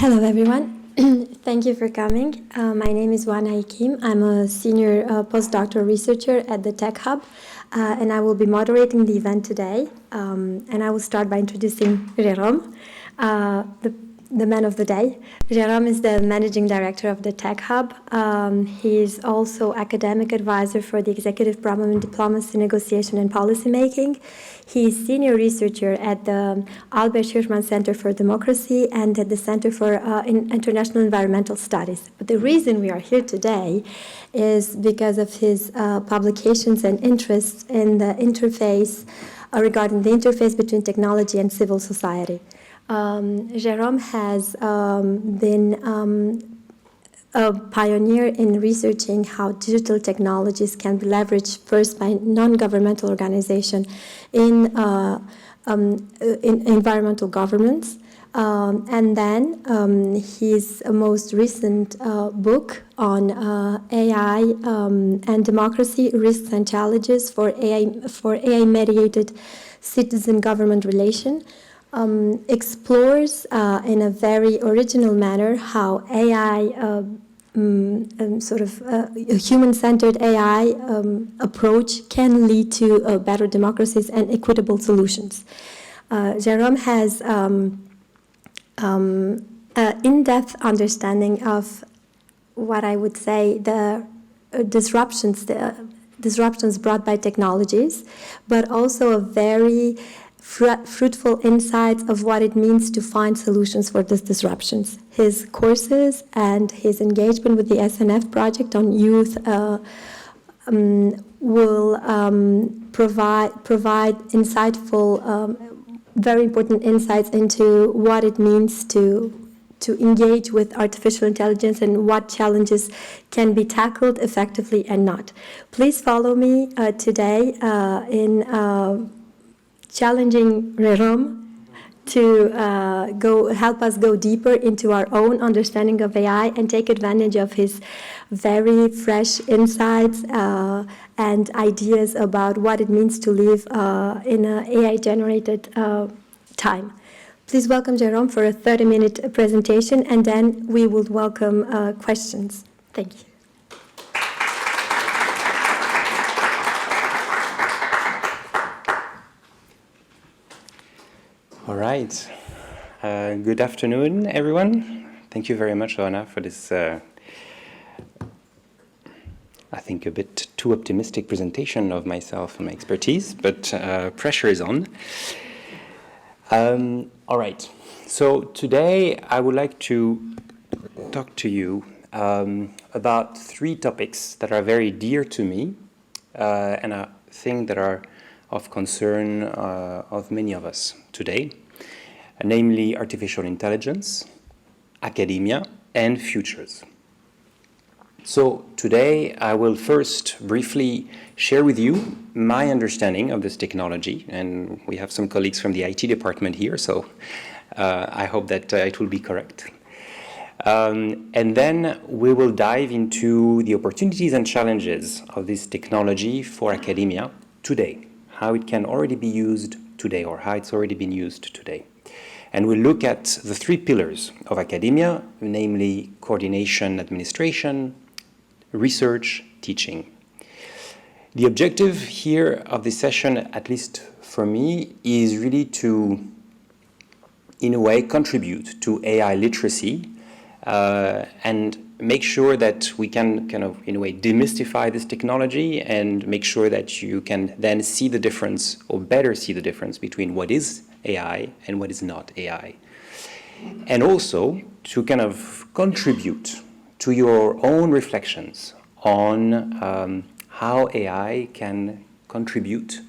Hello, everyone. Thank you for coming. My name is Wana Hakim. I'm a senior postdoctoral researcher at the Tech Hub, and I will be moderating the event today. And I will start by introducing Jérôme, the man of the day. Jérôme is the managing director of the Tech Hub. He is also academic advisor for the Executive Program in Diplomacy, Negotiation, and Policymaking. He is senior researcher at the Albert Hirschman Center for Democracy and at the Center for International Environmental Studies. But the reason we are here today is because of his publications and interests in the interface, regarding the interface between technology and civil society. Jérôme has been a pioneer in researching how digital technologies can be leveraged first by non-governmental organizations in environmental governance. And then his most recent book on AI and democracy, risks and challenges for AI-mediated citizen-government relation, explores in a very original manner how AI, a human-centered AI approach can lead to better democracies and equitable solutions. Jérôme has an in-depth understanding of what I would say the disruptions brought by technologies, but also a very fruitful insights of what it means to find solutions for these disruptions. His courses and his engagement with the SNF project on youth will provide insightful, very important insights into what it means to engage with artificial intelligence and what challenges can be tackled effectively and not. Please follow me today in challenging Jérôme to help us go deeper into our own understanding of AI and take advantage of his very fresh insights and ideas about what it means to live in an AI-generated time. Please welcome Jérôme for a 30-minute presentation, and then we will welcome questions. Thank you. All right. Good afternoon, everyone. Thank you very much, Anna, for this, I think, a bit too optimistic presentation of myself and my expertise, but pressure is on. All right. So today I would like to talk to you about three topics that are very dear to me and I think that are of concern of many of us today, namely artificial intelligence, academia, and futures. So today I will first briefly share with you my understanding of this technology, and we have some colleagues from the IT department here, so I hope that it will be correct. And then we will dive into the opportunities and challenges of this technology for academia today, how it can already be used today or how it's already been used today. And we'll look at the three pillars of academia, namely coordination, administration, research, teaching. The objective here of this session, at least for me, is really to, in a way, contribute to AI literacy and make sure that we can kind of, in a way, demystify this technology and make sure that you can then see the difference or better see the difference between what is AI and what is not AI. And also to kind of contribute to your own reflections on how AI can contribute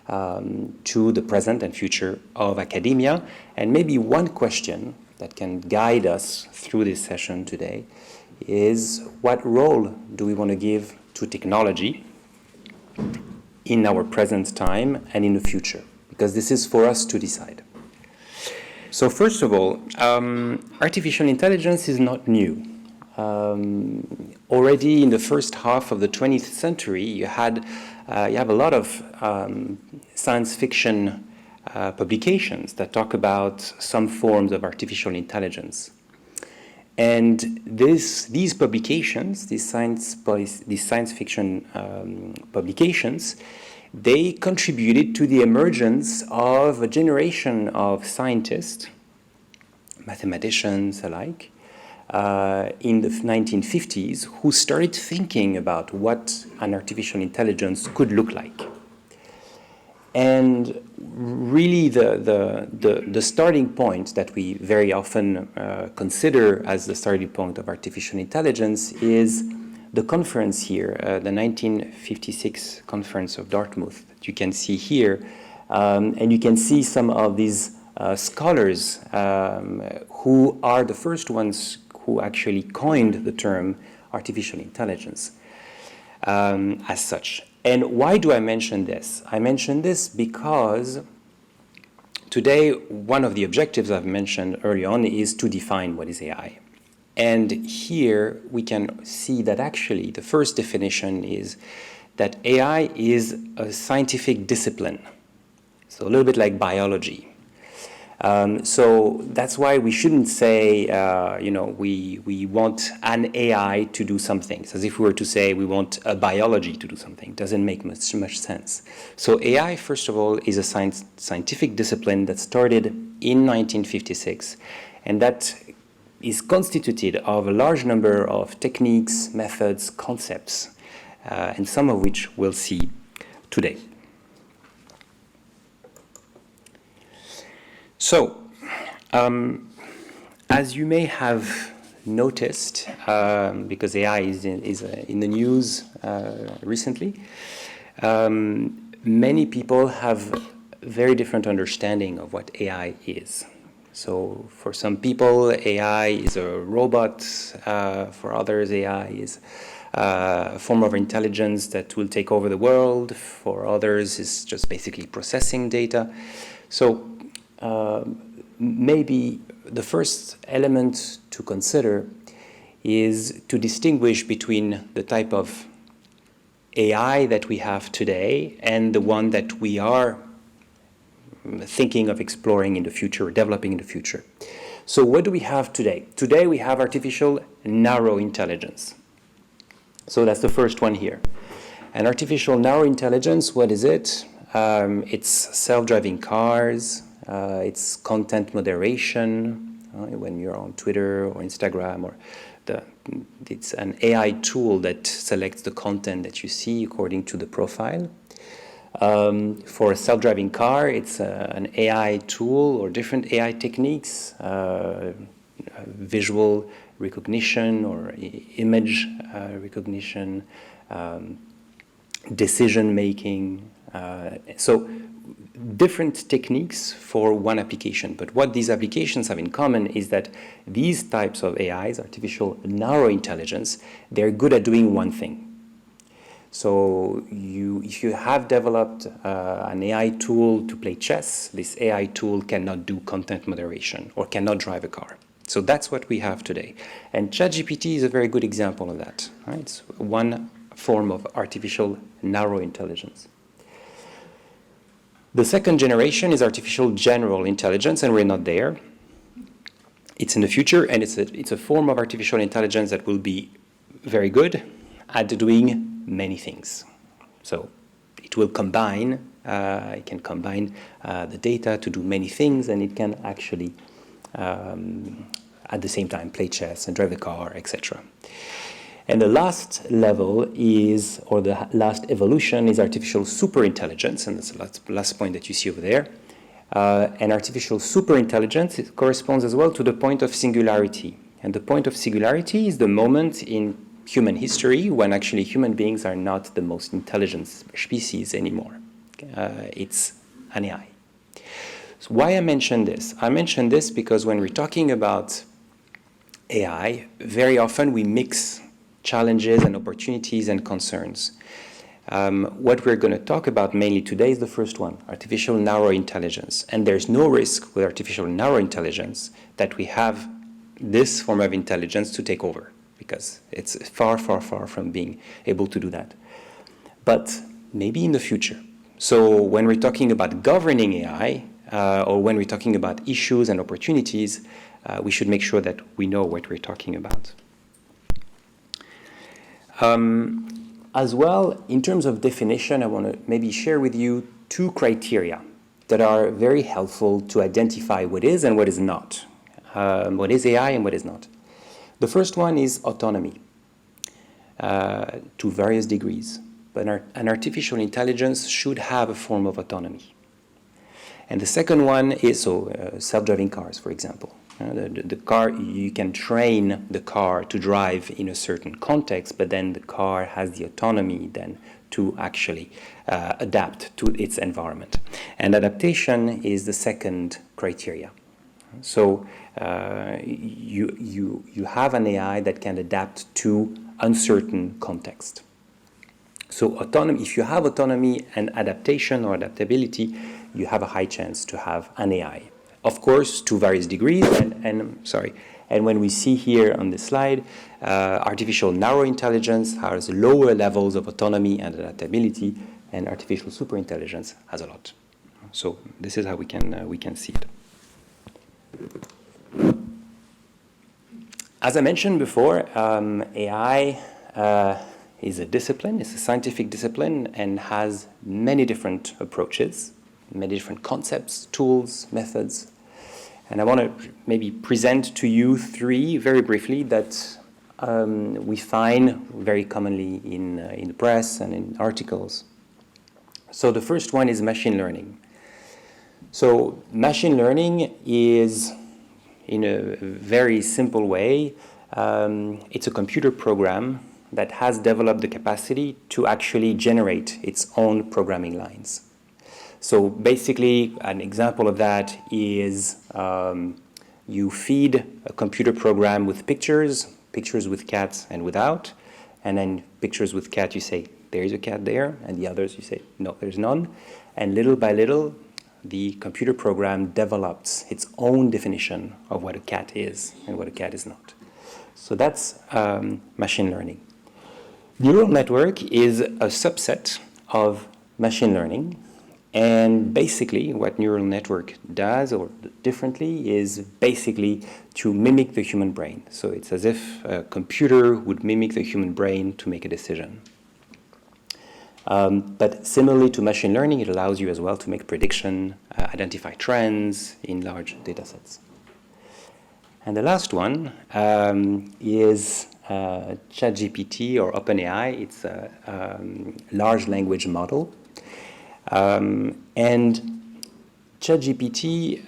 to the present and future of academia. And maybe one question that can guide us through this session today is what role do we want to give to technology in our present time and in the future? Because this is for us to decide. So first of all, artificial intelligence is not new. Already in the first half of the 20th century, you have a lot of science fiction publications that talk about some forms of artificial intelligence. And these publications, these science fiction publications, they contributed to the emergence of a generation of scientists, mathematicians alike, in the 1950s, who started thinking about what an artificial intelligence could look like. And really the starting point that we very often consider as the starting point of artificial intelligence is the conference here, the 1956 conference of Dartmouth that you can see here. And you can see some of these scholars who are the first ones who actually coined the term artificial intelligence as such. And why do I mention this? I mention this because today one of the objectives I've mentioned early on is to define what is AI. And here we can see that actually the first definition is that AI is a scientific discipline. So a little bit like biology. So that's why we shouldn't say, we want an AI to do something. It's as if we were to say we want a biology to do something. It doesn't make much sense. So AI, first of all, is a scientific discipline that started in 1956, and that is constituted of a large number of techniques, methods, concepts, and some of which we'll see today. So, as you may have noticed, because AI is in the news recently, many people have very different understanding of what AI is. So, for some people, AI is a robot. For others, AI is a form of intelligence that will take over the world. For others, it's just basically processing data. So, maybe the first element to consider is to distinguish between the type of AI that we have today and the one that we are thinking of exploring in the future, developing in the future. So what do we have today? Today we have artificial narrow intelligence. So that's the first one here. And artificial narrow intelligence, what is it? It's self-driving cars. It's content moderation when you're on Twitter or Instagram, or it's an AI tool that selects the content that you see according to the profile. For a self-driving car, it's an AI tool or different AI techniques, visual recognition or image recognition, decision making. So different techniques for one application. But what these applications have in common is that these types of AIs, artificial narrow intelligence, they're good at doing one thing. So if you have developed an AI tool to play chess, this AI tool cannot do content moderation or cannot drive a car. So that's what we have today. And ChatGPT is a very good example of that. Right? It's one form of artificial narrow intelligence. The second generation is artificial general intelligence, and we're not there. It's in the future, and it's a form of artificial intelligence that will be very good at doing many things. So it will combine, it can combine the data to do many things, and it can actually, at the same time, play chess and drive a car, etc. And the last level is, or the last evolution is artificial superintelligence, and that's the last point that you see over there. And artificial superintelligence, it corresponds as well to the point of singularity. And the point of singularity is the moment in human history when actually human beings are not the most intelligent species anymore. It's an AI. So why I mention this? I mention this because when we're talking about AI, very often we mix challenges and opportunities and concerns. What we're going to talk about mainly today is the first one, artificial narrow intelligence. And there's no risk with artificial narrow intelligence that we have this form of intelligence to take over, because it's far, far, far from being able to do that. But maybe in the future. So when we're talking about governing AI, or when we're talking about issues and opportunities, we should make sure that we know what we're talking about. As well, in terms of definition, I want to maybe share with you two criteria that are very helpful to identify what is and what is not. What is AI and what is not. The first one is autonomy, to various degrees. But an artificial intelligence should have a form of autonomy. And the second one is self-driving cars, for example. The car, you can train the car to drive in a certain context, but then the car has the autonomy then to actually adapt to its environment. And adaptation is the second criteria. So you have an AI that can adapt to uncertain context. So autonomy, if you have autonomy and adaptation or adaptability, you have a high chance to have an AI. Of course, to various degrees, and when we see here on this slide, artificial narrow intelligence has lower levels of autonomy and adaptability, and artificial superintelligence has a lot. So this is how we can see it. As I mentioned before, AI is a discipline, it's a scientific discipline, and has many different approaches, many different concepts, tools, methods. And I want to maybe present to you three very briefly that we find very commonly in the press and in articles. So the first one is machine learning. So machine learning is, in a very simple way, it's a computer program that has developed the capacity to actually generate its own programming lines. So basically, an example of that is you feed a computer program with pictures with cats and without, and then pictures with cat, you say, there's a cat there, and the others, you say, no, there's none. And little by little, the computer program develops its own definition of what a cat is and what a cat is not. So that's machine learning. Neural network is a subset of machine learning. And basically, what neural network does, or differently, is basically to mimic the human brain. So it's as if a computer would mimic the human brain to make a decision. But similarly to machine learning, it allows you as well to make prediction, identify trends in large data sets. And the last one is ChatGPT or OpenAI. It's a large language model. And ChatGPT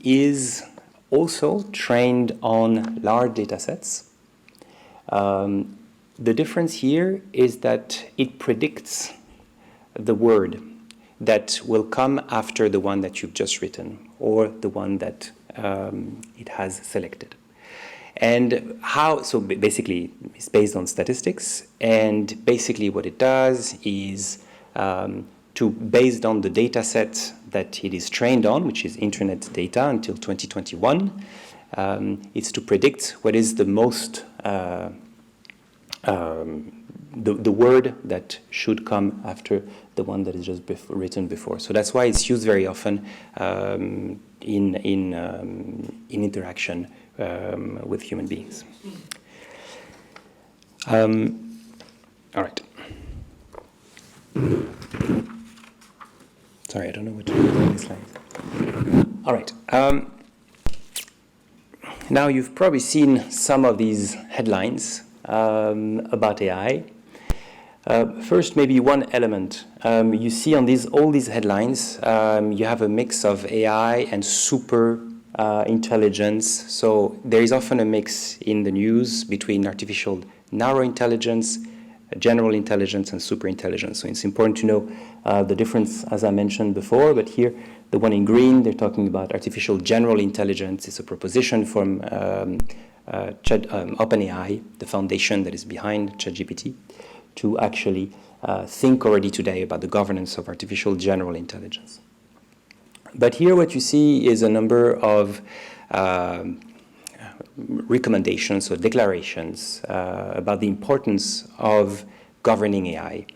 is also trained on large data sets. The difference here is that it predicts the word that will come after the one that you've just written or the one that it has selected. And so basically it's based on statistics, and basically what it does is based on the data set that it is trained on, which is internet data until 2021, it's to predict what is the most, the word that should come after the one that is just written before. So that's why it's used very often in interaction with human beings. All right. Sorry, I don't know what to do with these slides. All right. Now you've probably seen some of these headlines about AI. First, maybe one element. You see on all these headlines, you have a mix of AI and super intelligence. So there is often a mix in the news between artificial narrow intelligence, general intelligence, and super intelligence. So it's important to know the difference, as I mentioned before. But here, the one in green, they're talking about artificial general intelligence. It's a proposition from OpenAI, the foundation that is behind ChatGPT, to actually think already today about the governance of artificial general intelligence. But here what you see is a number of recommendations or declarations about the importance of governing AI.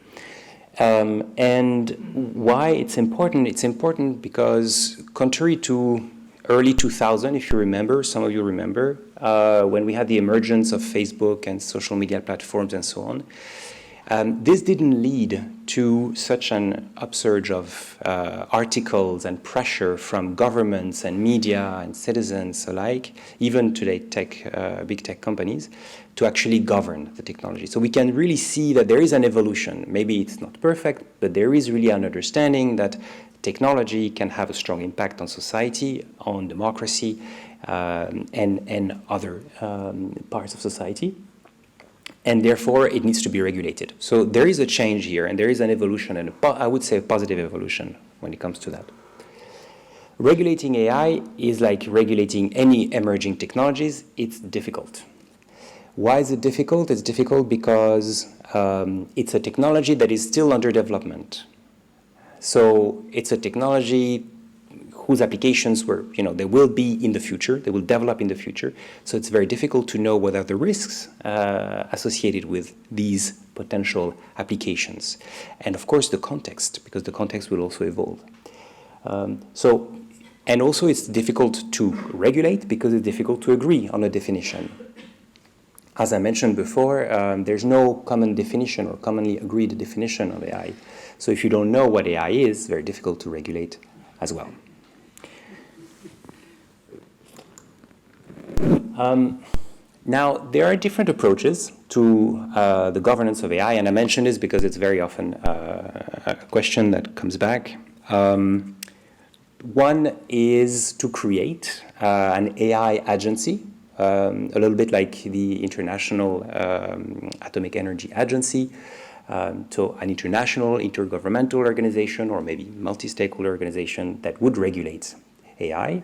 And why it's important? It's important because contrary to early 2000, if you remember, some of you remember, when we had the emergence of Facebook and social media platforms and so on, this didn't lead to such an upsurge of articles and pressure from governments and media and citizens alike, even today big tech companies, to actually govern the technology. So we can really see that there is an evolution. Maybe it's not perfect, but there is really an understanding that technology can have a strong impact on society, on democracy, and other parts of society. And therefore, it needs to be regulated. So there is a change here, and there is an evolution, and I would say a positive evolution when it comes to that. Regulating AI is like regulating any emerging technologies. It's difficult. Why is it difficult? It's difficult because it's a technology that is still under development. So it's a technology whose applications they will be in the future, they will develop in the future. So it's very difficult to know what are the risks associated with these potential applications. And of course the context, because the context will also evolve. And also it's difficult to regulate because it's difficult to agree on a definition. As I mentioned before, there's no common definition or commonly agreed definition of AI. So if you don't know what AI is, it's very difficult to regulate as well. Now, there are different approaches to the governance of AI, and I mention this because it's very often a question that comes back. One is to create an AI agency, a little bit like the International Atomic Energy Agency, so an international intergovernmental organization or maybe multi-stakeholder organization that would regulate AI.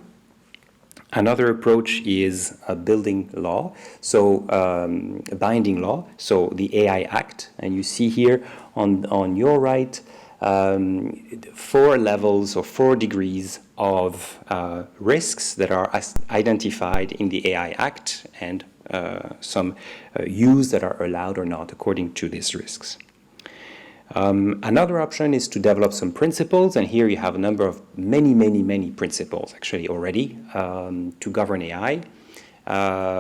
Another approach is a building law, so a binding law, so the AI Act. And you see here on your right 4 levels or 4 degrees of risks that are identified in the AI Act and some use that are allowed or not according to these risks. Another option is to develop some principles, and here you have a number of many principles actually already to govern AI.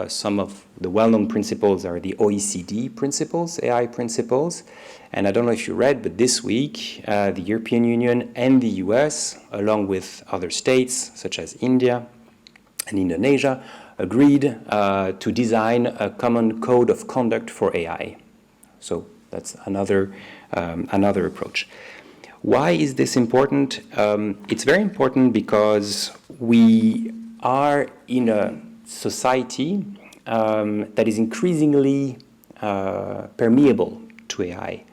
Some of the well-known principles are the OECD principles, AI principles, and I don't know if you read, but this week the European Union and the US, along with other states such as India and Indonesia, agreed to design a common code of conduct for AI. So that's another approach. Why is this important? It's very important because we are in a society that is increasingly permeable to AI.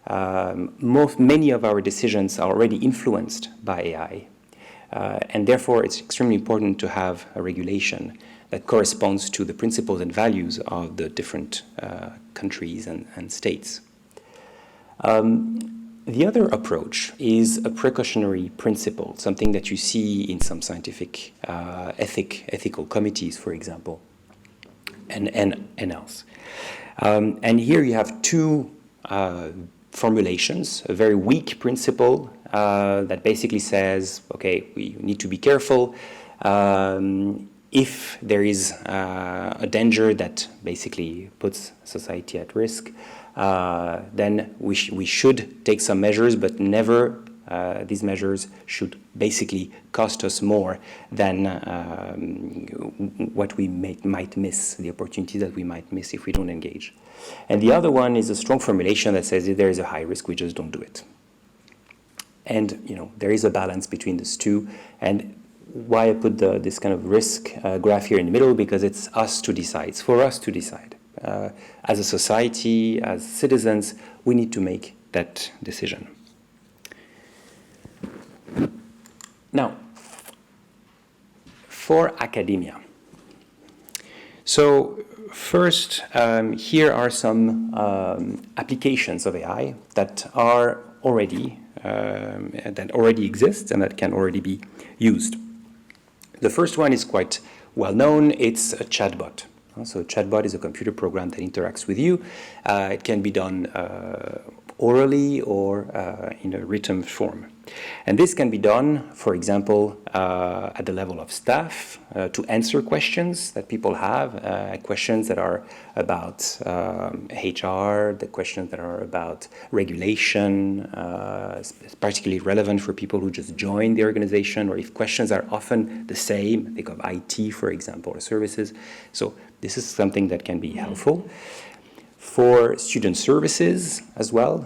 Many of our decisions are already influenced by AI. And therefore, it's extremely important to have a regulation that corresponds to the principles and values of the different countries and states. The other approach is a precautionary principle, something that you see in some scientific ethical committees, for example, and else. And here you have 2 formulations, a very weak principle that basically says, okay, we need to be careful. If there is a danger that basically puts society at risk, then we should take some measures, but never these measures should basically cost us more than what we might miss, the opportunities that we might miss if we don't engage. And the other one is a strong formulation that says if there is a high risk, we just don't do it. And there is a balance between these two. And why I put this kind of risk graph here in the middle, because it's us to decide. It's for us to decide. As a society, as citizens, we need to make that decision. Now, for academia. So first, here are some applications of AI that are already exist and that can already be used. The first one is quite well known. It's a chatbot. So a chatbot is a computer program that interacts with you. It can be done orally or in a written form. And this can be done, for example, at the level of staff to answer questions that people have, questions that are about HR, the questions that are about regulation, particularly relevant for people who just join the organization, or if questions are often the same, think of IT, for example, or services. So this is something that can be helpful. For student services as well,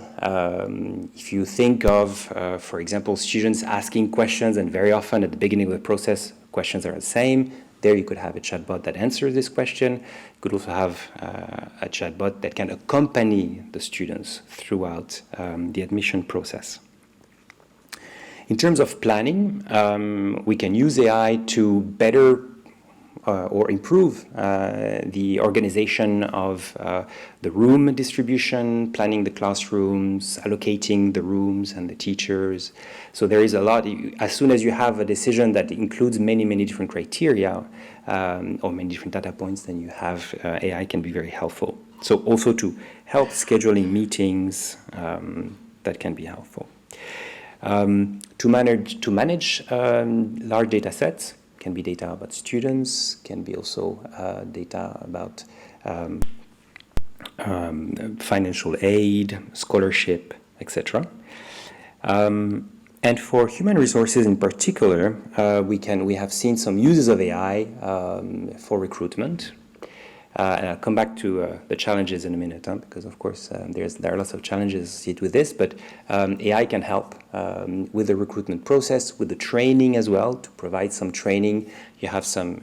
if you think of, for example, students asking questions, and very often at the beginning of the process, questions are the same, there you could have a chatbot that answers this question. You could also have a chatbot that can accompany the students throughout the admission process. In terms of planning, we can use AI to better or improve the organization of the room distribution, planning the classrooms, allocating the rooms and the teachers. So there is a lot. As soon as you have a decision that includes many, many different criteria or many different data points, then you have AI can be very helpful. So also to help scheduling meetings, that can be helpful. To manage large data sets, can be data about students, can be also data about financial aid, scholarship, etc. And for human resources in particular, we have seen some uses of AI for recruitment. And I'll come back to the challenges in a minute, because of course there are lots of challenges associated with this, but AI can help with the recruitment process, with the training as well, to provide some training. You have some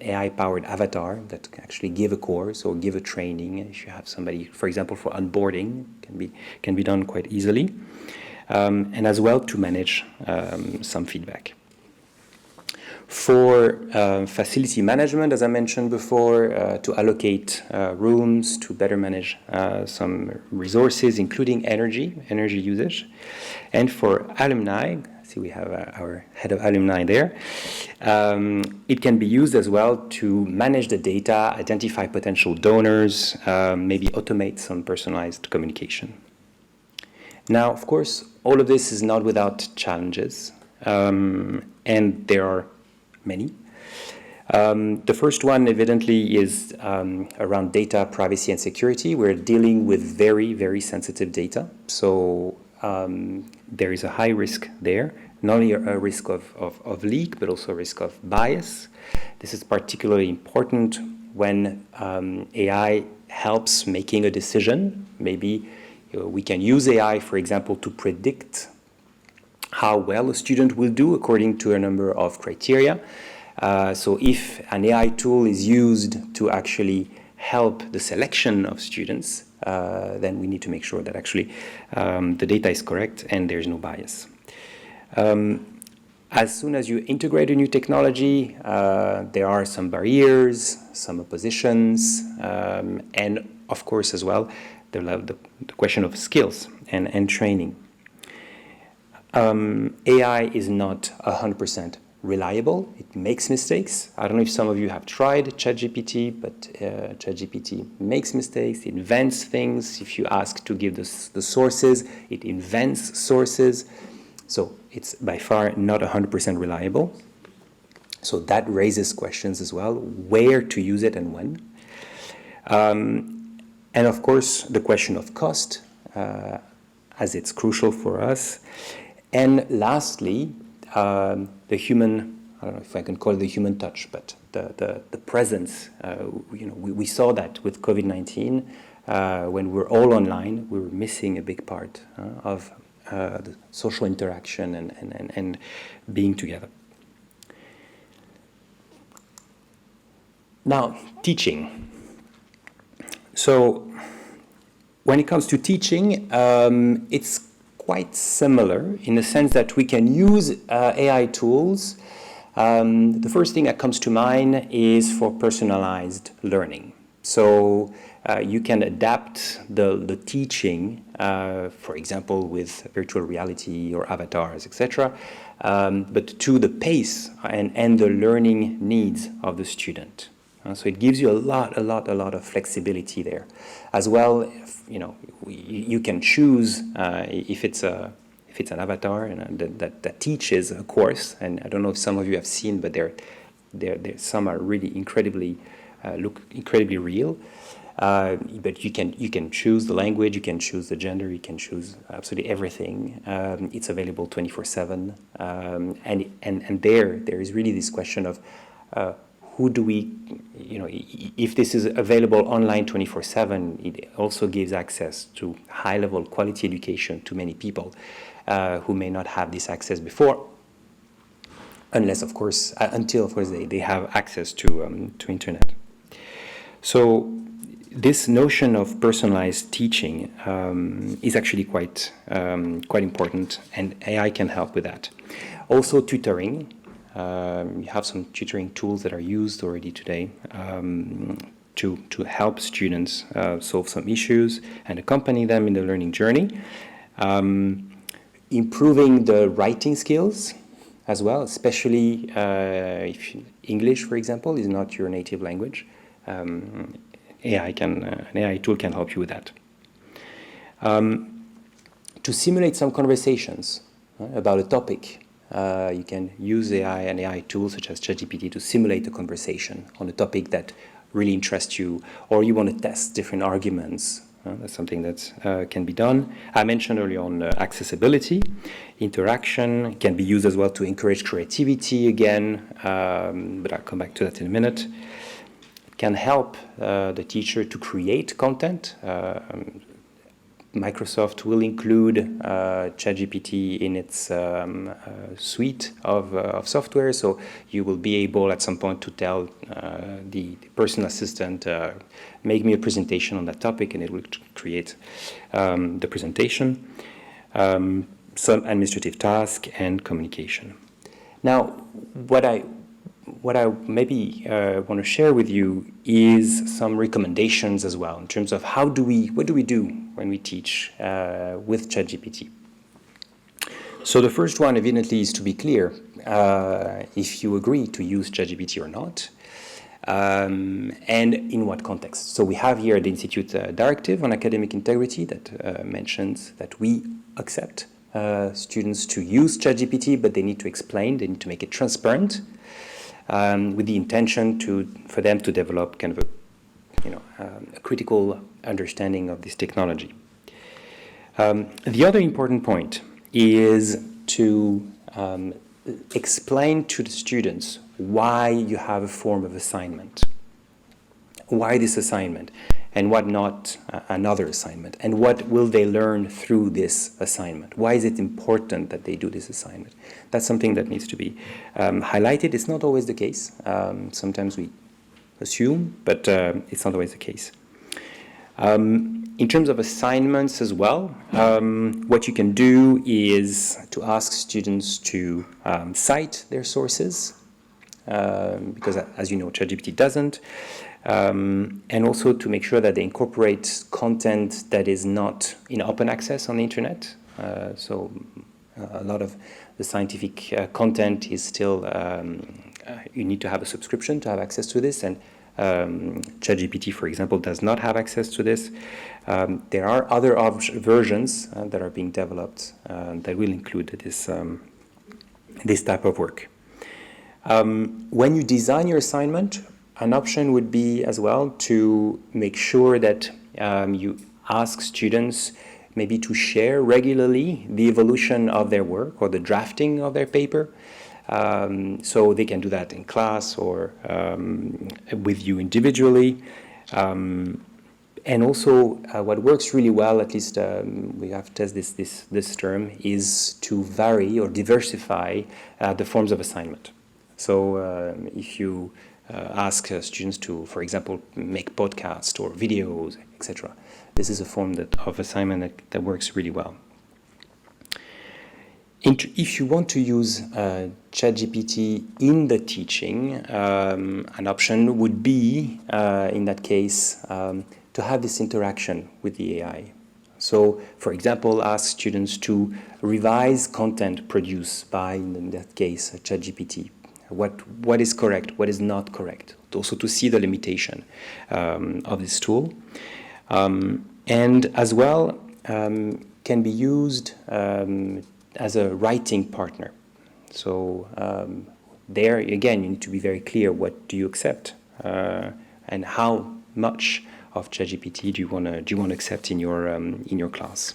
AI-powered avatar that can actually give a course or give a training. If you have somebody, for example, for onboarding, can be done quite easily, and as well to manage some feedback. For facility management, as I mentioned before, to allocate rooms, to better manage some resources, including energy usage. And for alumni, see we have our head of alumni there, it can be used as well to manage the data, identify potential donors, maybe automate some personalized communication. Now, of course, all of this is not without challenges, and there are many. The first one, evidently, is around data privacy and security. We're dealing with very, very sensitive data. So there is a high risk there, not only a risk of leak, but also a risk of bias. This is particularly important when AI helps making a decision. Maybe we can use AI, for example, to predict how well a student will do according to a number of criteria. So if an AI tool is used to actually help the selection of students, then we need to make sure that actually the data is correct and there's no bias. As soon as you integrate a new technology, there are some barriers, some oppositions, and of course as well, the question of skills and training. AI is not 100% reliable. It makes mistakes. I don't know if some of you have tried ChatGPT, but ChatGPT makes mistakes. It invents things. If you ask to give the sources, it invents sources. So it's by far not 100% reliable. So that raises questions as well, where to use it and when. And of course, the question of cost, as it's crucial for us. And lastly, the human, I don't know if I can call it the human touch, but the presence. We saw that with COVID-19, when we're all online, we were missing a big part of the social interaction and being together. Now, teaching. So when it comes to teaching, it's quite similar in the sense that we can use AI tools. The first thing that comes to mind is for personalized learning. So you can adapt the teaching, for example, with virtual reality or avatars, etc., but to the pace and the learning needs of the student. So it gives you a lot of flexibility there. As well, you can choose if it's an avatar and that teaches a course. And I don't know if some of you have seen, but some are really look incredibly real. But you can choose the language, you can choose the gender, you can choose absolutely everything. It's available 24/7, and there is really this question of who do we, if this is available online 24/7, it also gives access to high-level quality education to many people who may not have this access before, until of course they have access to internet. So this notion of personalized teaching is actually quite important, and AI can help with that. Also, tutoring. You have some tutoring tools that are used already today to help students solve some issues and accompany them in the learning journey. Improving the writing skills as well, especially if English, for example, is not your native language. An AI tool can help you with that. To simulate some conversations about a topic, you can use an AI tool such as ChatGPT to simulate a conversation on a topic that really interests you, or you want to test different arguments. That's something that can be done. I mentioned earlier on accessibility. Interaction can be used as well to encourage creativity again, but I'll come back to that in a minute. Can help the teacher to create content. Microsoft will include ChatGPT in its suite of software, so you will be able at some point to tell the personal assistant, make me a presentation on that topic, and it will create the presentation. Some administrative task and communication. Now, what I maybe want to share with you is some recommendations as well in terms of what do we do when we teach with ChatGPT. So the first one, evidently, is to be clear if you agree to use ChatGPT or not, and in what context. So we have here the Institute Directive on Academic Integrity that mentions that we accept students to use ChatGPT, but they need to explain, they need to make it transparent, with the intention for them to develop kind of a critical understanding of this technology. The other important point is to explain to the students why you have a form of assignment, why this assignment, and what not another assignment, and what will they learn through this assignment. Why is it important that they do this assignment? That's something that needs to be highlighted. It's not always the case. Sometimes we assume, but it's not always the case. In terms of assignments as well, what you can do is to ask students to cite their sources, because as you know, ChatGPT doesn't, and also to make sure that they incorporate content that is not in open access on the internet. So a lot of the scientific content is still, you need to have a subscription to have access to this, and ChatGPT, for example, does not have access to this. There are other versions that are being developed that will include this type of work. When you design your assignment, an option would be as well to make sure that you ask students maybe to share regularly the evolution of their work or the drafting of their paper. So they can do that in class or with you individually. And also what works really well, at least we have tested this term, is to vary or diversify the forms of assignment. So if you ask students to, for example, make podcasts or videos, etc., this is a form of assignment that works really well. If you want to use ChatGPT in the teaching, an option would be, in that case, to have this interaction with the AI. So, for example, ask students to revise content produced by, in that case, ChatGPT. what is correct, what is not correct. Also to see the limitation of this tool. And as well, can be used as a writing partner. So there, again, you need to be very clear, what do you accept and how much of ChatGPT do you want to accept in your class.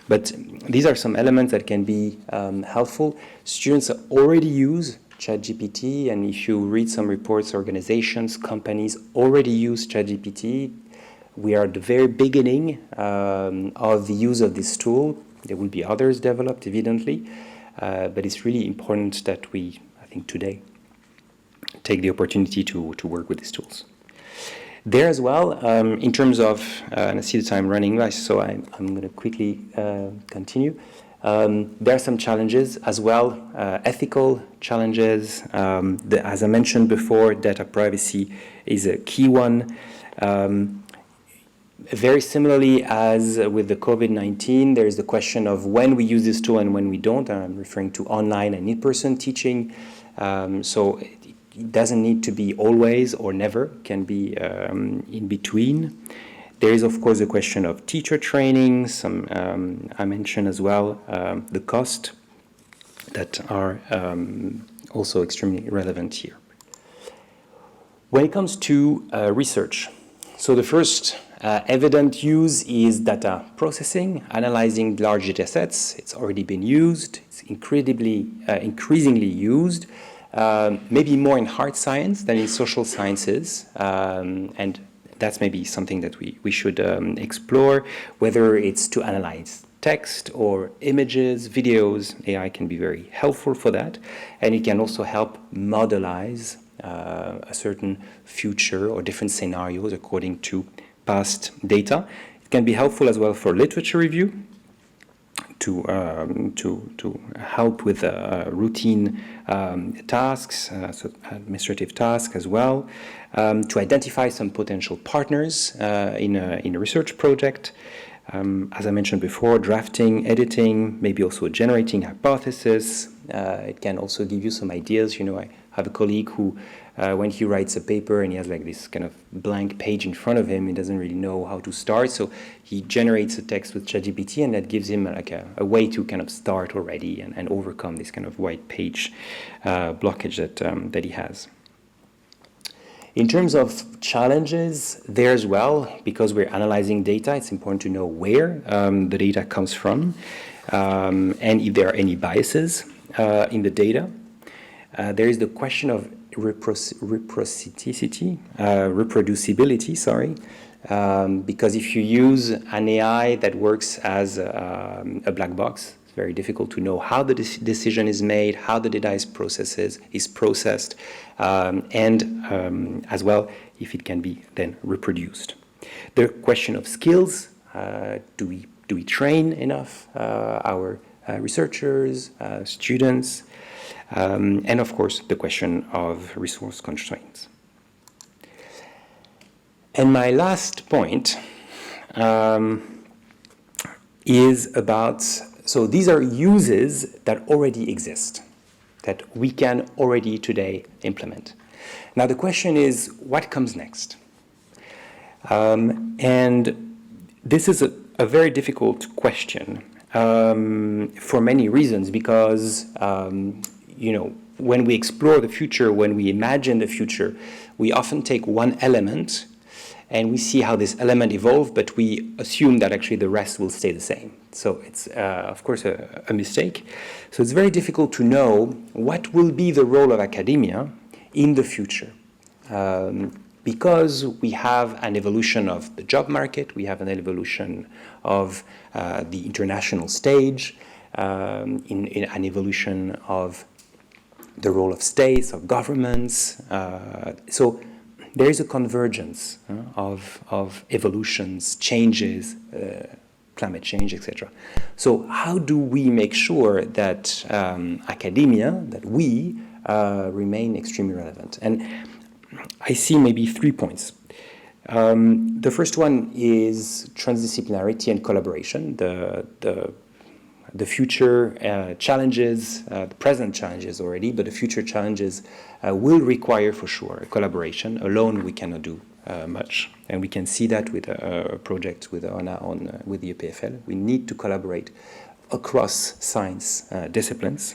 But these are some elements that can be helpful. Students already use ChatGPT, and if you read some reports, organizations, companies already use ChatGPT. We are at the very beginning of the use of this tool. There will be others developed, evidently, but it's really important that we, I think today, take the opportunity to work with these tools. There as well, in terms of, and I see the time running, so I'm going to quickly continue. There are some challenges as well, ethical challenges. As I mentioned before, data privacy is a key one. Very similarly as with the COVID-19, there is the question of when we use this tool and when we don't. I'm referring to online and in-person teaching. So it doesn't need to be always or never, it can be in between. There is, of course, the question of teacher training. I mentioned as well the cost that are also extremely relevant here. When it comes to research, so the first evident use is data processing, analyzing large data sets. It's already been used. It's increasingly used, maybe more in hard science than in social sciences, and that's maybe something that we should explore, whether it's to analyze text or images, videos. AI can be very helpful for that, and it can also help modelize a certain future or different scenarios according to past data. It can be helpful as well for literature review, to help with routine tasks, so administrative tasks as well, to identify some potential partners in a research project. As I mentioned before, drafting, editing, maybe also generating hypotheses. It can also give you some ideas. You know, I have a colleague who, when he writes a paper and he has like this kind of blank page in front of him, he doesn't really know how to start. So he generates a text with ChatGPT, and that gives him like a way to kind of start already and overcome this kind of white page blockage that he has. In terms of challenges there as well, because we're analyzing data, it's important to know where the data comes from and if there are any biases in the data. There is the question of reproducibility, because if you use an AI that works as a black box, it's very difficult to know how the decision is made, how the data is processed, and as well if it can be then reproduced. The question of skills: do we train enough our researchers, students? And of course, the question of resource constraints. And my last point is about, so these are uses that already exist, that we can already today implement. Now the question is, what comes next? And this is a very difficult question for many reasons, because you know, when we explore the future, when we imagine the future, we often take one element and we see how this element evolved, but we assume that actually the rest will stay the same. So it's, of course, a mistake. So it's very difficult to know what will be the role of academia in the future. Because we have an evolution of the job market, we have an evolution of the international stage, in an evolution of the role of states, of governments. So there is a convergence of evolutions, changes, climate change, etc. So how do we make sure that academia, that we remain extremely relevant? And I see maybe 3 points. The first one is transdisciplinarity and collaboration. the future challenges, the present challenges already, but the future challenges will require for sure collaboration. Alone we cannot do much, and we can see that with a project with Anna with the EPFL. We need to collaborate across science disciplines.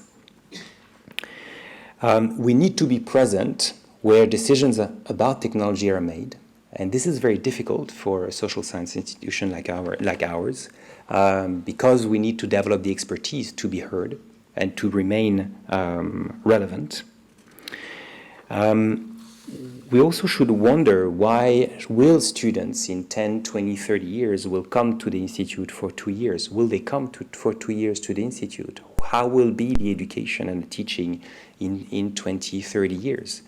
We need to be present where decisions about technology are made, and this is very difficult for a social science institution like ours, because we need to develop the expertise to be heard and to remain relevant. We also should wonder why will students in 10, 20, 30 years will come to the Institute for 2 years? Will they come for 2 years to the Institute? How will be the education and the teaching in 20, 30 years?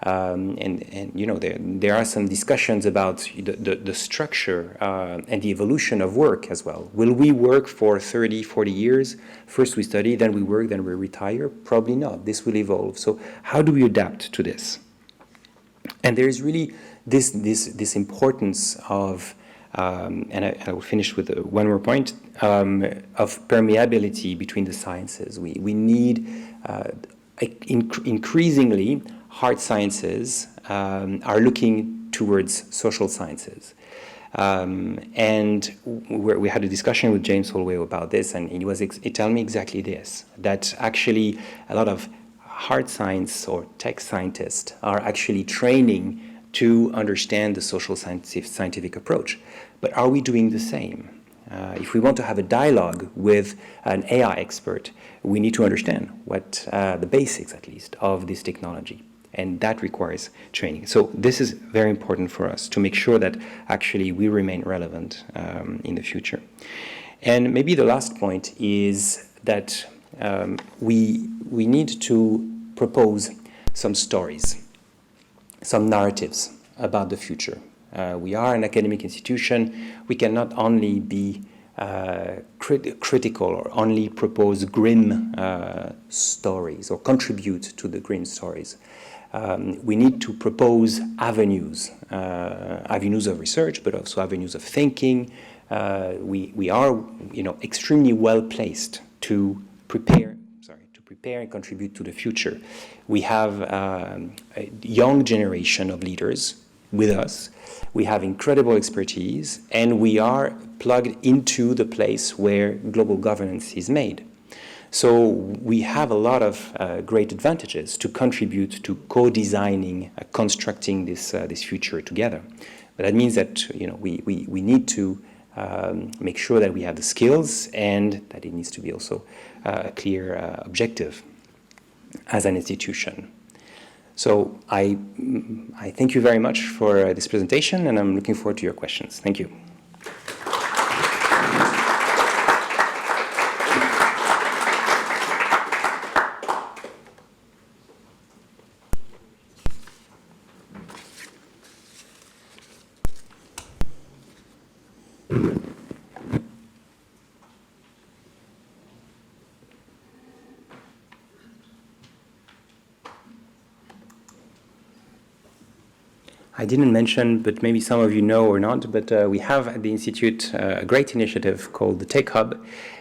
And you know, there are some discussions about the structure and the evolution of work as well. Will we work for 30, 40 years? First we study, then we work, then we retire? Probably not. This will evolve. So how do we adapt to this? And there is really this importance of, and I will finish with one more point, of permeability between the sciences. We need, increasingly, hard sciences are looking towards social sciences. And we had a discussion with James Holway about this, and he told me exactly this, that actually a lot of hard science or tech scientists are actually training to understand the social scientific approach. But are we doing the same? If we want to have a dialogue with an AI expert, we need to understand what the basics, at least, of this technology. And that requires training. So this is very important for us to make sure that actually we remain relevant in the future. And maybe the last point is that we need to propose some stories, some narratives about the future. We are an academic institution. We cannot only be critical or only propose grim stories or contribute to the grim stories. We need to propose avenues of research, but also avenues of thinking. We are, extremely well placed to prepare and contribute to the future. We have a young generation of leaders with us. We have incredible expertise, and we are plugged into the place where global governance is made. So we have a lot of great advantages to contribute to co-designing, constructing this future together. But that means that we need to make sure that we have the skills and that it needs to be also a clear objective as an institution. So I thank you very much for this presentation, and I'm looking forward to your questions. Thank you. I didn't mention, but maybe some of you know or not, but we have at the Institute a great initiative called the Tech Hub,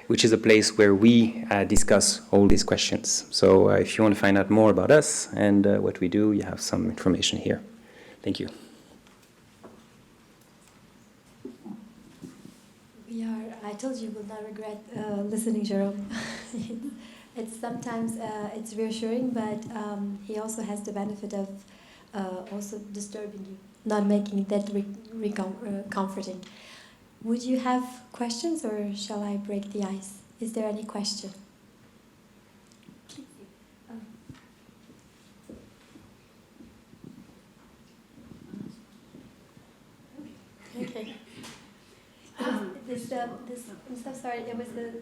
which is a place where we discuss all these questions. So if you want to find out more about us and what we do, you have some information here. Thank you. I told you will not regret listening, Jerome. It's sometimes it's reassuring, but he also has the benefit of also disturbing you, not making that comforting. Would you have questions, or shall I break the ice? Is there any question? Okay. I'm so sorry. It was the.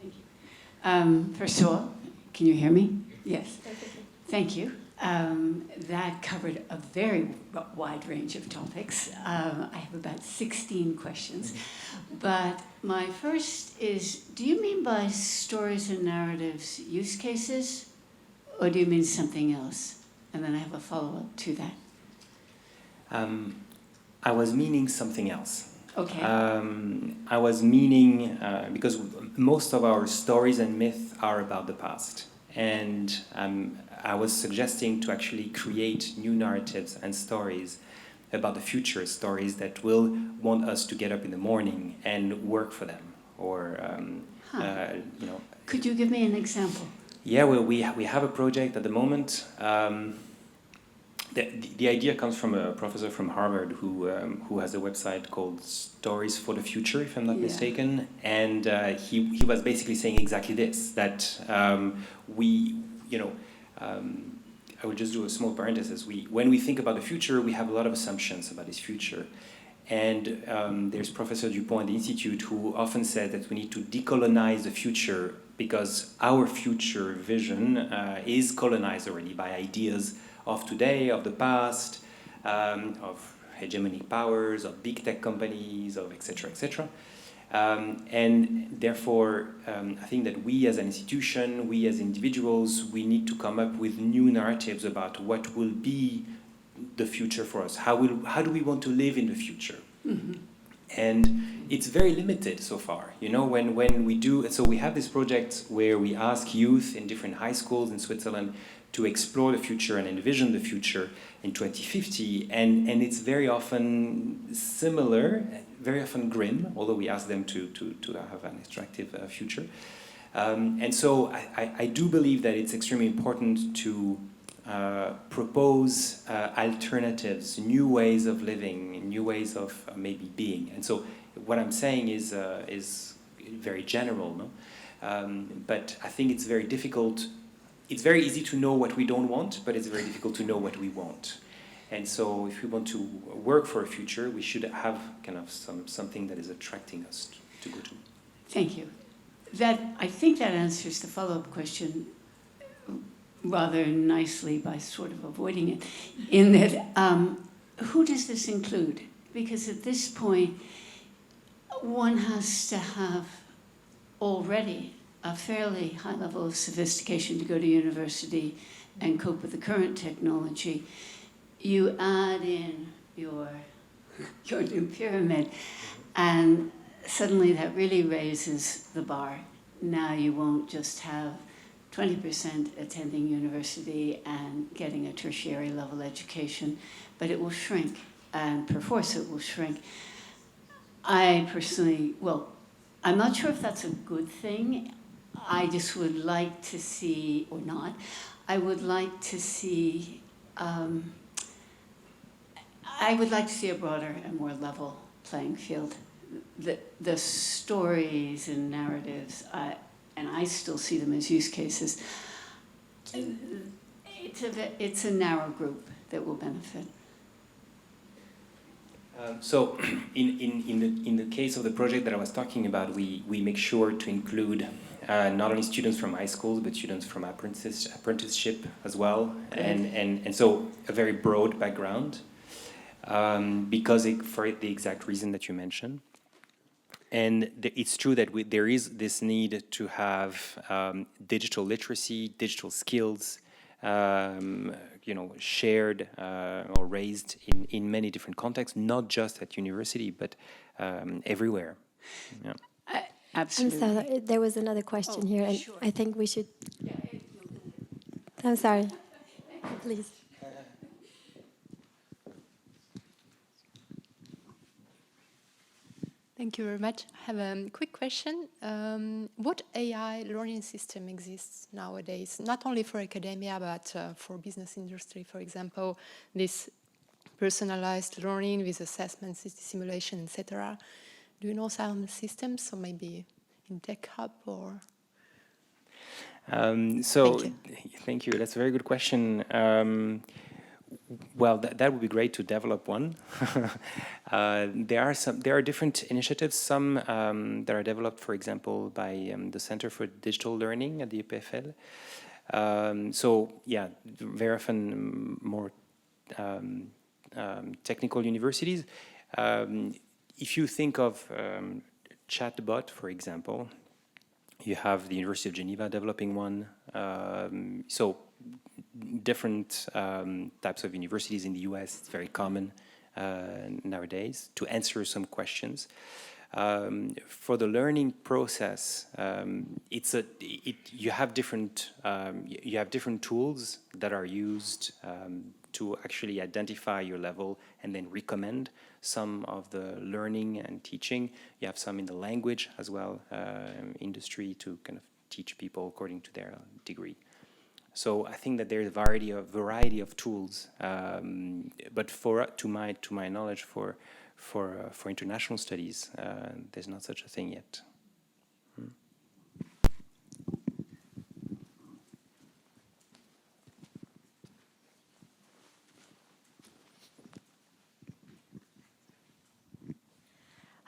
Thank you. First of all, can you hear me? Yes. Thank you. That covered a very wide range of topics. I have about 16 questions. But my first is, do you mean by stories and narratives use cases, or do you mean something else? And then I have a follow-up to that. I was meaning something else. Okay. I was meaning, because most of our stories and myths are about the past. And I was suggesting to actually create new narratives and stories about the future, stories that will want us to get up in the morning and work for them. Or, you know. Could you give me an example? Yeah, well, we have a project at the moment. The idea comes from a professor from Harvard who has a website called Stories for the Future, if I'm not mistaken, and he was basically saying exactly this, that I will just do a small parenthesis. When we think about the future, we have a lot of assumptions about this future. And there's Professor Dupont at the Institute who often said that we need to decolonize the future because our future vision is colonized already by ideas of today, of the past, of hegemonic powers, of big tech companies, of etc., etc. And therefore, I think that we as an institution, we as individuals, we need to come up with new narratives about what will be the future for us. How do we want to live in the future? Mm-hmm. And it's very limited so far. You know, when we do, so we have this project where we ask youth in different high schools in Switzerland to explore the future and envision the future in 2050, and it's very often similar, very often grim, although we ask them to have an attractive future. And so I do believe that it's extremely important to propose alternatives, new ways of living, new ways of maybe being. And so what I'm saying is very general, no? But I think it's very difficult. It's very easy to know what we don't want, but it's very difficult to know what we want. And so if we want to work for a future, we should have kind of something that is attracting us to go to. Thank you. I think that answers the follow-up question rather nicely by sort of avoiding it, in that who does this include? Because at this point, one has to have already a fairly high level of sophistication to go to university and cope with the current technology. You add in your new pyramid, and suddenly that really raises the bar. Now you won't just have 20% attending university and getting a tertiary level education, but it will shrink, and perforce it will shrink. I personally, I'm not sure if that's a good thing. I just would like to see, or not, I would like to see a broader and more level playing field. The stories and narratives, and I still see them as use cases, it's a narrow group that will benefit. So in the case of the project that I was talking about, we make sure to include not only students from high schools, but students from apprenticeship as well, and so a very broad background, because for the exact reason that you mentioned. And it's true that there is this need to have digital literacy, digital skills, shared or raised in many different contexts, not just at university, but everywhere. Yeah. Absolutely. I'm sorry, there was another question here, and sure. I think we should... I'm sorry. Please. Thank you very much. I have a quick question. What AI learning system exists nowadays, not only for academia, but for business industry, for example, this personalized learning with assessments, simulation, etc. Do you know some systems, or maybe in Tech Hub, or? Thank you. That's a very good question. Well, that would be great to develop one. There are different initiatives. Some that are developed, for example, by the Center for Digital Learning at the EPFL. Very often more technical universities. If you think of chatbot, for example, you have the University of Geneva developing one. Different types of universities in the US, it's very common. nowadays to answer some questions. For the learning process, you have different tools that are used to actually identify your level and then recommend some of the learning and teaching. You have some in the language as well, industry, to kind of teach people according to their degree. So I think that there's a variety of tools, but to my knowledge, for international studies, there's not such a thing yet.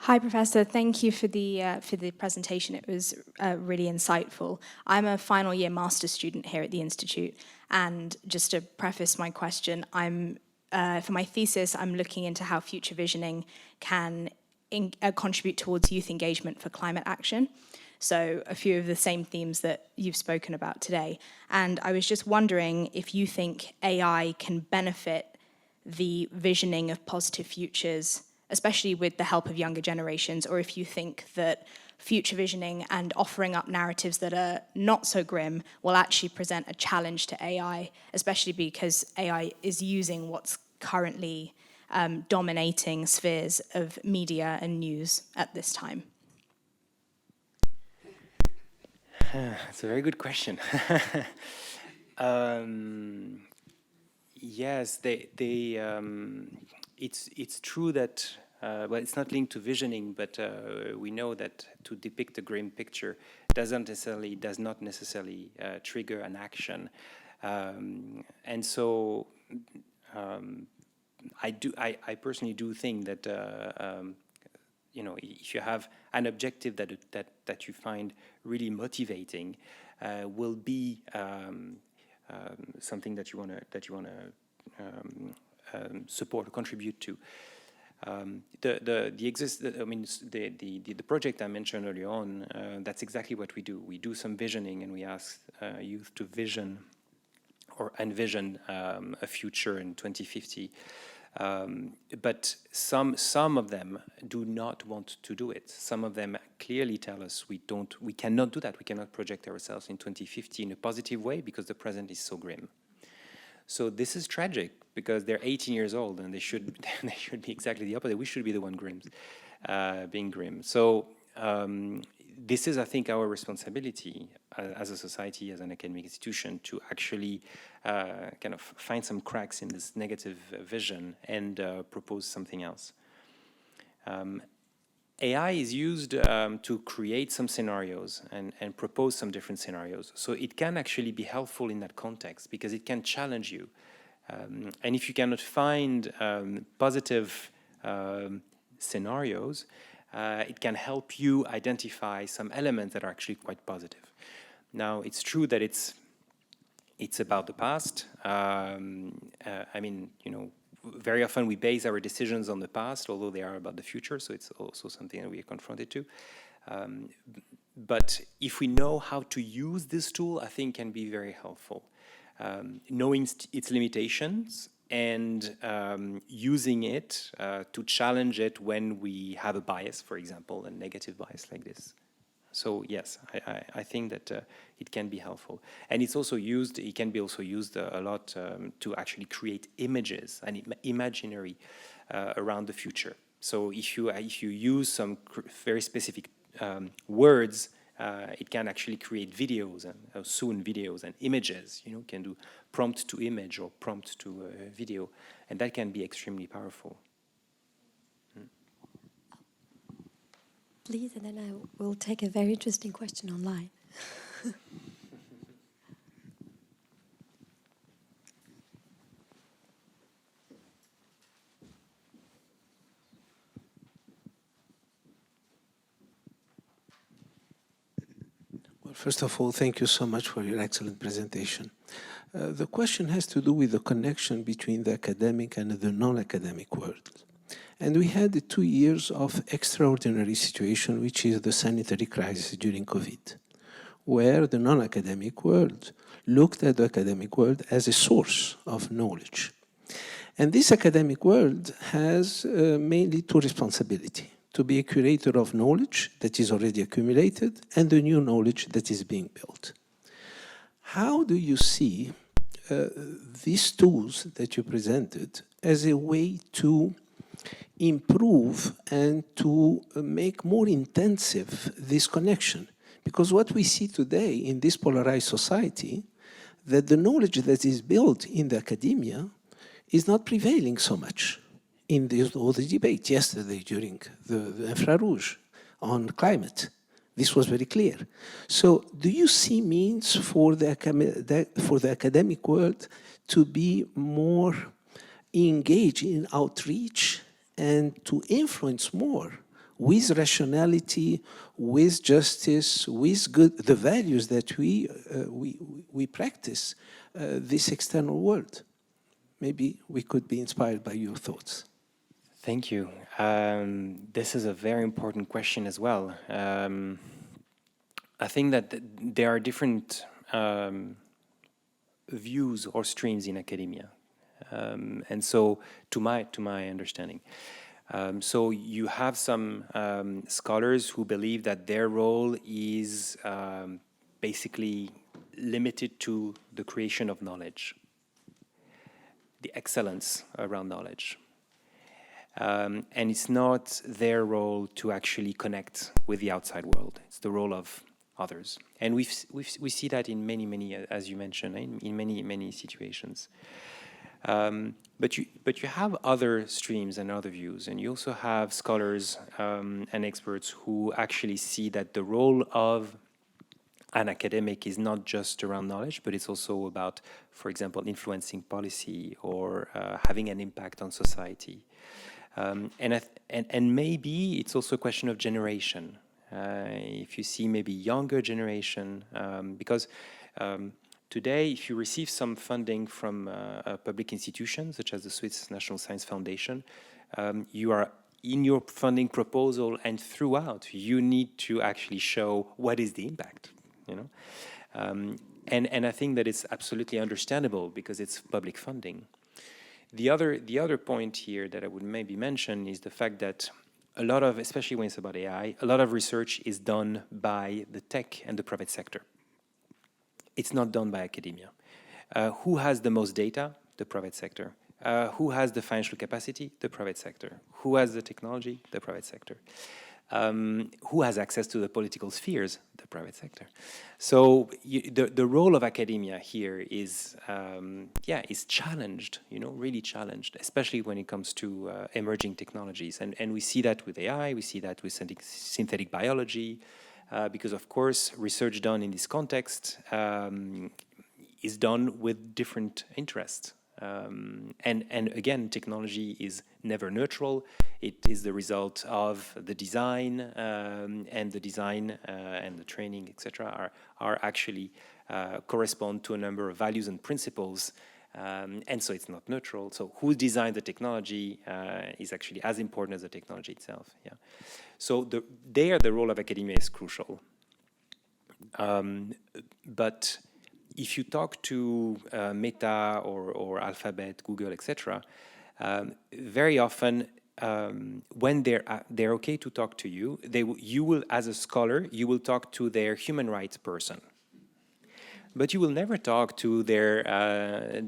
Hi, Professor. Thank you for the presentation. It was really insightful. I'm a final year master's student here at the Institute, and just to preface my question, for my thesis, I'm looking into how future visioning can contribute towards youth engagement for climate action. So a few of the same themes that you've spoken about today. And I was just wondering if you think AI can benefit the visioning of positive futures, especially with the help of younger generations, or if you think that future visioning and offering up narratives that are not so grim will actually present a challenge to AI, especially because AI is using what's currently dominating spheres of media and news at this time. That's a very good question. Yes, it's true that, well, it's not linked to visioning, but we know that to depict a grim picture does not necessarily trigger an action. And so I personally do think that if you have an objective that you find really motivating, will be something that you want to support or contribute to. The project I mentioned earlier on, that's exactly what we do. We do some visioning, and we ask youth to vision or envision a future in 2050. But some of them do not want to do it. Some of them clearly tell us we cannot do that. We cannot project ourselves in 2050 in a positive way because the present is so grim. So this is tragic because they're 18 years old and they should be exactly the opposite. We should be the one being grim. So this is, I think, our responsibility as a society, as an academic institution, to actually kind of find some cracks in this negative vision and propose something else. AI is used to create some scenarios and propose some different scenarios. So it can actually be helpful in that context because it can challenge you. And if you cannot find positive scenarios, it can help you identify some elements that are actually quite positive. Now, it's true that it's about the past. Very often we base our decisions on the past, although they are about the future, so it's also something that we are confronted to. But if we know how to use this tool, I think can be very helpful. Knowing its limitations and using it to challenge it when we have a bias, for example, a negative bias like this. So yes, I think that it can be helpful, and it's also used. It can be also used a lot to actually create images and imaginary around the future. So if you use some very specific words, it can actually create videos and soon videos and images. Can do prompt to image or prompt to video, and that can be extremely powerful. Please, and then I will take a very interesting question online. Well, first of all, thank you so much for your excellent presentation. The question has to do with the connection between the academic and the non-academic world. And we had 2 years of extraordinary situation, which is the sanitary crisis during COVID, where the non-academic world looked at the academic world as a source of knowledge. And this academic world has mainly two responsibilities: to be a curator of knowledge that is already accumulated and the new knowledge that is being built. How do you see these tools that you presented as a way to improve and to make more intensive this connection? Because what we see today in this polarized society, that the knowledge that is built in the academia is not prevailing so much in all the debate yesterday during the infrarouge on climate. This was very clear. So do you see means for the academic world to be more engaged in outreach and to influence more with rationality, with justice, with the values that we practice this external world? Maybe we could be inspired by your thoughts. Thank you. This is a very important question as well. I think that there are different views or streams in academia, and so to my understanding, so you have some scholars who believe that their role is basically limited to the creation of knowledge, the excellence around knowledge. And it's not their role to actually connect with the outside world. It's the role of others. And we see that in many, as you mentioned, in many situations. But you have other streams and other views, and you also have scholars and experts who actually see that the role of an academic is not just around knowledge, but it's also about, for example, influencing policy or having an impact on society. And maybe it's also a question of generation. If you see maybe younger generation, because today, if you receive some funding from a public institution, such as the Swiss National Science Foundation, you are in your funding proposal and throughout, you need to actually show what is the impact, you know? And I think that it's absolutely understandable because it's public funding. The other point here that I would maybe mention is the fact that a lot of, especially when it's about AI, a lot of research is done by the tech and the private sector. It's not done by academia. Who has the most data? The private sector. Who has the financial capacity? The private sector. Who has the technology? The private sector. Who has access to the political spheres? The private sector. So the role of academia here is challenged, really challenged, especially when it comes to emerging technologies. And we see that with AI, we see that with synthetic biology, because of course, research done in this context is done with different interests. And again, technology is never neutral. It is the result of the design, and the design and the training, etc., are actually correspond to a number of values and principles, and so it's not neutral. So who designed the technology is actually as important as the technology itself. Yeah. So the role of academia is crucial, but if you talk to Meta or Alphabet, Google, etc., very often when they're okay to talk to you, you will, as a scholar, you will talk to their human rights person, but you will never talk to their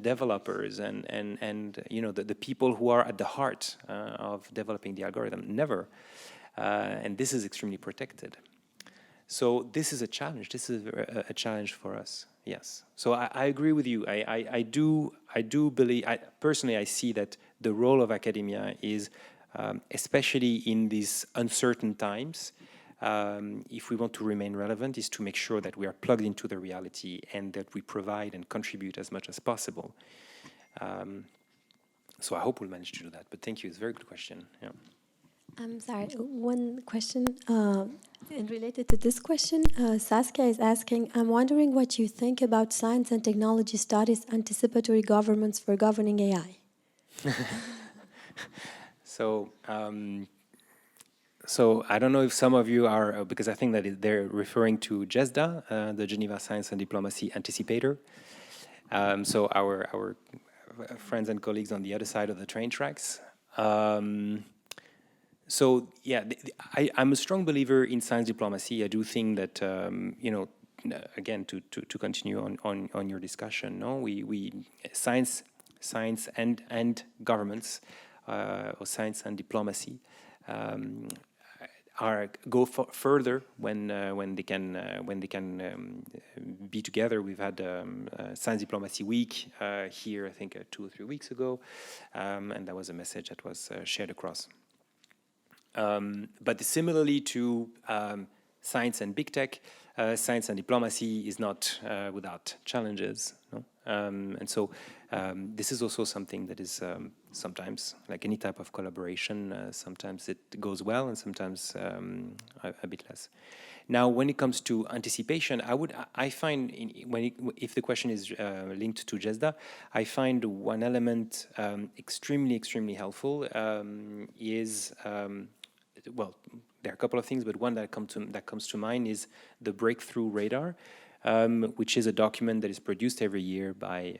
developers and the people who are at the heart of developing the algorithm. Never, and this is extremely protected. So this is a challenge. This is a challenge for us. Yes. So I agree with you. I do believe. Personally, I see that the role of academia is, especially in these uncertain times, if we want to remain relevant, is to make sure that we are plugged into the reality and that we provide and contribute as much as possible. So I hope we'll manage to do that. But thank you. It's a very good question. Yeah. I'm sorry, one question and related to this question, Saskia is asking, I'm wondering what you think about science and technology studies anticipatory governments for governing AI. So I don't know if some of you are, because I think that they're referring to GESDA, the Geneva Science and Diplomacy Anticipator. So our friends and colleagues on the other side of the train tracks. So yeah, I'm a strong believer in science diplomacy. I do think that you know, again, to continue on your discussion, no, we science and governments, or science and diplomacy, go further when they can be together. We've had Science Diplomacy Week here, I think 2 or 3 weeks ago, and that was a message that was shared across. But similarly to science and big tech, science and diplomacy is not without challenges. No? And so this is also something that is sometimes, like any type of collaboration, sometimes it goes well and sometimes a bit less. Now, when it comes to anticipation, I find, if the question is linked to JESDA, I find one element extremely helpful is, well, there are a couple of things, but one that comes to mind is the Breakthrough Radar, which is a document that is produced every year by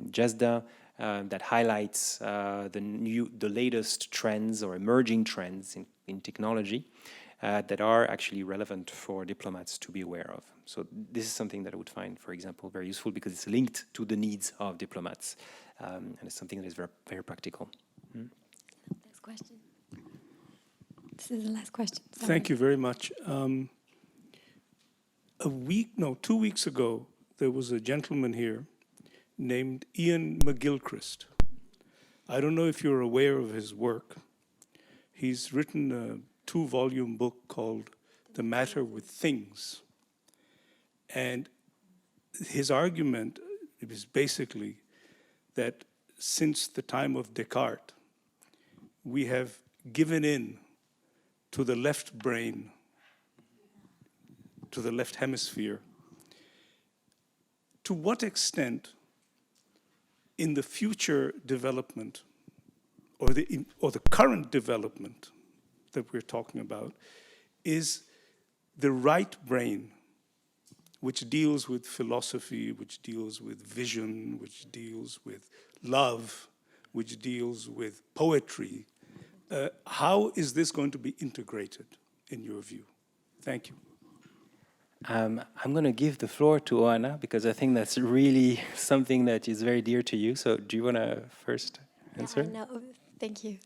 JESDA that highlights the latest trends or emerging trends in technology that are actually relevant for diplomats to be aware of. So this is something that I would find, for example, very useful because it's linked to the needs of diplomats, and it's something that is very practical. Next question. This is the last question. Sorry. Thank you very much. 2 weeks ago, there was a gentleman here named Ian McGilchrist. I don't know if you're aware of his work. He's written a 2-volume book called The Matter with Things. And his argument is basically that since the time of Descartes, we have given in to the left brain, to the left hemisphere. To what extent in the future development or the current development that we're talking about is the right brain, which deals with philosophy, which deals with vision, which deals with love, which deals with poetry. How is this going to be integrated in your view? Thank you. I'm going to give the floor to Oana because I think that's really something that is very dear to you. So do you want to first answer? No, thank you.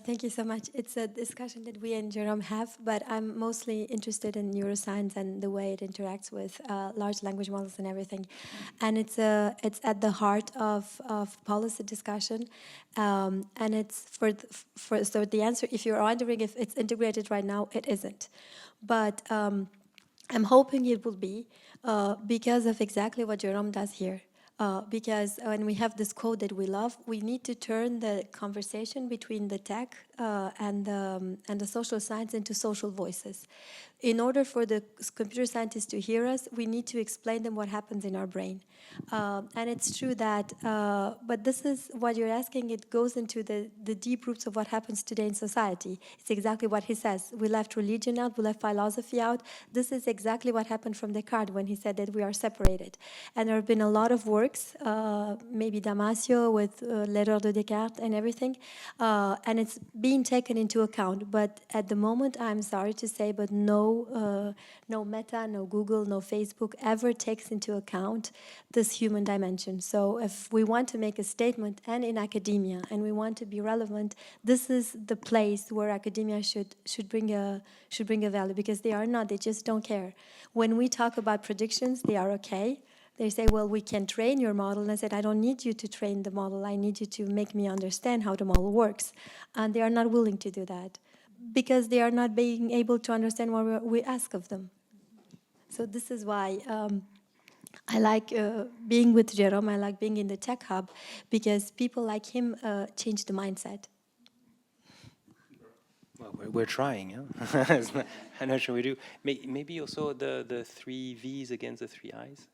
Thank you so much. It's a discussion that we and Jerome have, but I'm mostly interested in neuroscience and the way it interacts with large language models and everything. And it's at the heart of policy discussion. And it's so the answer, if you're wondering if it's integrated right now, it isn't. But I'm hoping it will be because of exactly what Jerome does here. Because when we have this quote that we love, we need to turn the conversation between the tech and the social science into social voices. In order for the computer scientists to hear us, we need to explain them what happens in our brain. And it's true that, but this is what you're asking, it goes into the deep roots of what happens today in society. It's exactly what he says. We left religion out, we left philosophy out. This is exactly what happened from Descartes when he said that we are separated. And there have been a lot of works, maybe Damasio with L'Erreur de Descartes and everything, and it's being taken into account. But at the moment, I'm sorry to say, but no Meta, no Google, no Facebook ever takes into account this human dimension. So if we want to make a statement, and in academia, and we want to be relevant, this is the place where academia should bring a value, because they are not, they just don't care. When we talk about predictions, they are okay. They say, well, we can train your model. And I said, I don't need you to train the model. I need you to make me understand how the model works. And they are not willing to do that because they are not being able to understand what we ask of them. So this is why I like being with Jerome. I like being in the Tech Hub because people like him change the mindset. Well, we're trying. Huh? I'm not sure we do. Maybe also the 3 V's against the 3 I's?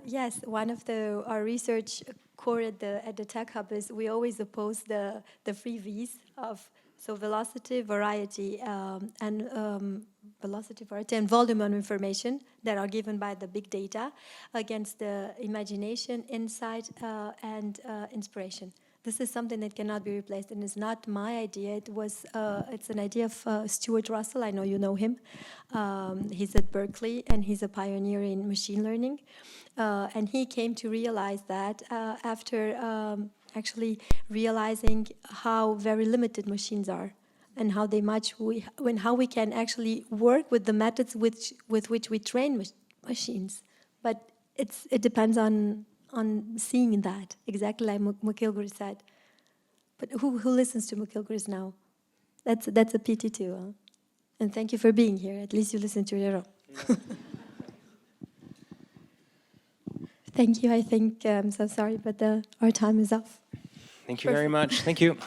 Yes, one of our research core at the Tech Hub is we always oppose the 3 V's of velocity, variety, and volume of information that are given by the big data against the imagination, insight, and inspiration. This is something that cannot be replaced, and it's not my idea. It's an idea of Stuart Russell. I know you know him. He's at Berkeley, and he's a pioneer in machine learning. And he came to realize that after actually realizing how very limited machines are, and how how we can actually work with the methods with which we train machines. But it depends on seeing that, exactly like McIlgris said. But who listens to McIlgris now? That's a pity too. Huh? And thank you for being here. At least you listen to your own. Thank you. I think I'm so sorry, but our time is off. Thank you very much. Thank you.